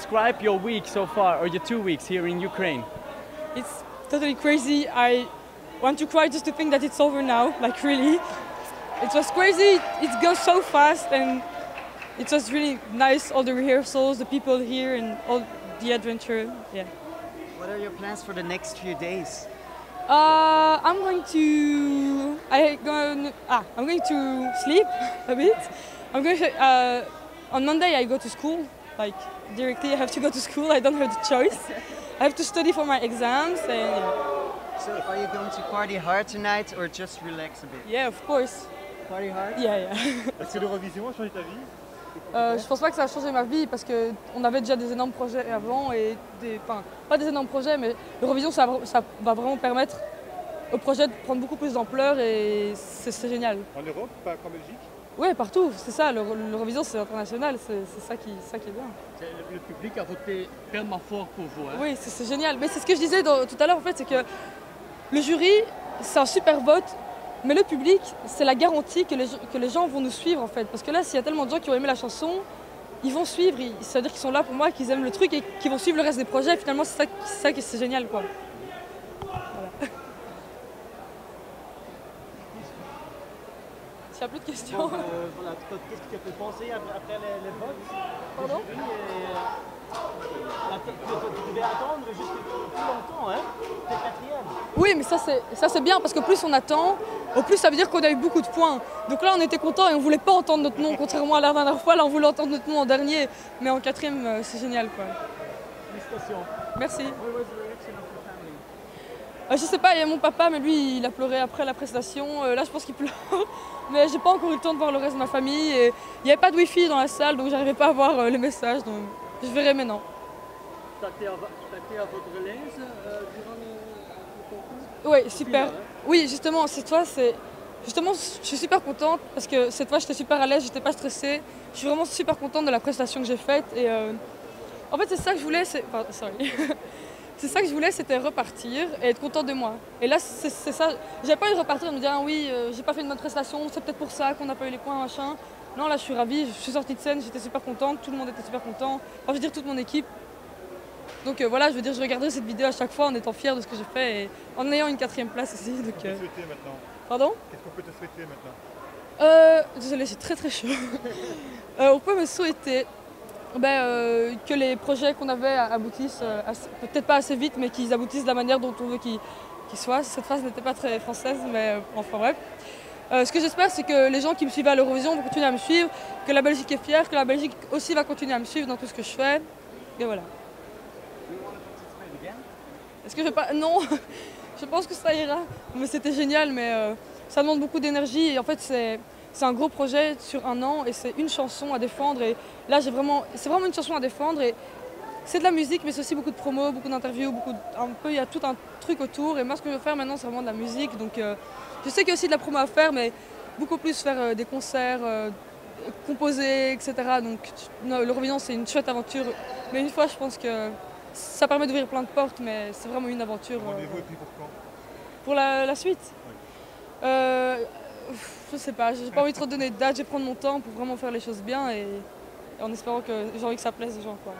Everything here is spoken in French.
describe your week so far, or your 2 weeks here in Ukraine? It's totally crazy. I want to cry just to think that it's over now, like really. It was crazy, it goes so fast, and it was really nice, all the rehearsals, the people here, and all the adventure, yeah. What are your plans for the next few days? I'm going to sleep a bit. On Monday I go to school, like directly I have to go to school, I don't have the choice. I have to study for my exams, and yeah. So are you going to party hard tonight or just relax a bit? Yeah, of course. Party hard? Yeah. Est-ce que l'Eurovision a changé ta vie? Je pense pas que ça a changé ma vie parce qu'on avait déjà des énormes projets avant et pas des énormes projets, mais l'Eurovision ça va vraiment permettre au projet de prendre beaucoup plus d'ampleur et c'est génial. En Europe, pas qu'en Belgique? Oui, partout, c'est ça, l'Eurovision c'est international, c'est ça qui est bien. Le public a voté tellement fort pour vous. Hein? Oui, c'est génial, mais c'est ce que je disais tout à l'heure en fait, c'est que le jury c'est un super vote. Mais le public, c'est la garantie que les gens vont nous suivre en fait. Parce que là, s'il y a tellement de gens qui ont aimé la chanson, ils vont suivre. C'est-à-dire qu'ils sont là pour moi, qu'ils aiment le truc et qu'ils vont suivre le reste des projets. Finalement, c'est ça qui est génial, quoi. Voilà. S'il n'y a plus de questions. Bon, voilà. Qu'est-ce qui t'a fait penser après les votes? Pardon? Tu devais attendre juste plus longtemps, hein? T'es quatrième. Oui, mais ça c'est bien parce que plus on attend, au plus ça veut dire qu'on a eu beaucoup de points. Donc là on était content et on voulait pas entendre notre nom, contrairement à la dernière fois, là on voulait entendre notre nom en dernier. Mais en quatrième, c'est génial quoi. Félicitations. Merci. What was the reaction of your family? Je sais pas, il y a mon papa, mais lui il a pleuré après la prestation. Là je pense qu'il pleure. Mais j'ai pas encore eu le temps de voir le reste de ma famille. Et il n'y avait pas de wifi dans la salle, donc j'arrivais pas à voir les messages. Donc je verrai maintenant. T'as été à votre l'aise durant le concours? Oui, super. Oui, justement, cette fois, je suis super contente parce que cette fois, j'étais super à l'aise, j'étais pas stressée. Je suis vraiment super contente de la prestation que j'ai faite. Et en fait, c'est ça que je voulais, c'est ça que je voulais, c'était repartir et être contente de moi. Et là, c'est ça. J'avais pas envie de repartir et me dire, ah oui, j'ai pas fait une bonne prestation, c'est peut-être pour ça qu'on n'a pas eu les points, machin. Non, là, je suis ravie, je suis sortie de scène, j'étais super contente, tout le monde était super content. Enfin, je veux dire, toute mon équipe. Donc voilà, je veux dire, je regarderai cette vidéo à chaque fois en étant fière de ce que j'ai fait et en ayant une quatrième place aussi. Donc, Qu'est-ce qu'on peut te souhaiter maintenant? Pardon? Qu'est-ce qu'on peut te souhaiter maintenant? Désolée, c'est très chaud. On peut me souhaiter que les projets qu'on avait aboutissent, peut-être pas assez vite, mais qu'ils aboutissent de la manière dont on veut qu'ils soient. Cette phrase n'était pas très française, mais enfin bref. Ce que j'espère, c'est que les gens qui me suivaient à l'Eurovision vont continuer à me suivre, que la Belgique est fière, que la Belgique aussi va continuer à me suivre dans tout ce que je fais. Et voilà. Est-ce que je vais pas... Non, je pense que ça ira. Mais c'était génial, mais ça demande beaucoup d'énergie. Et en fait, c'est un gros projet sur 1 an et c'est une chanson à défendre. Et là, c'est vraiment une chanson à défendre. Et c'est de la musique, mais c'est aussi beaucoup de promos, beaucoup d'interviews, il y a tout un truc autour. Et moi, ce que je veux faire maintenant, c'est vraiment de la musique. Donc, je sais qu'il y a aussi de la promo à faire, mais beaucoup plus faire des concerts, composer, etc. Donc, l'Eurovision, c'est une chouette aventure. Mais une fois, je pense que ça permet d'ouvrir plein de portes, mais c'est vraiment une aventure. Rendez-vous est pris pour quand? Pour la suite? Oui. Je sais pas, j'ai pas envie de trop donner de date, je vais prendre mon temps pour vraiment faire les choses bien et en espérant que j'ai envie que ça plaise aux gens, quoi.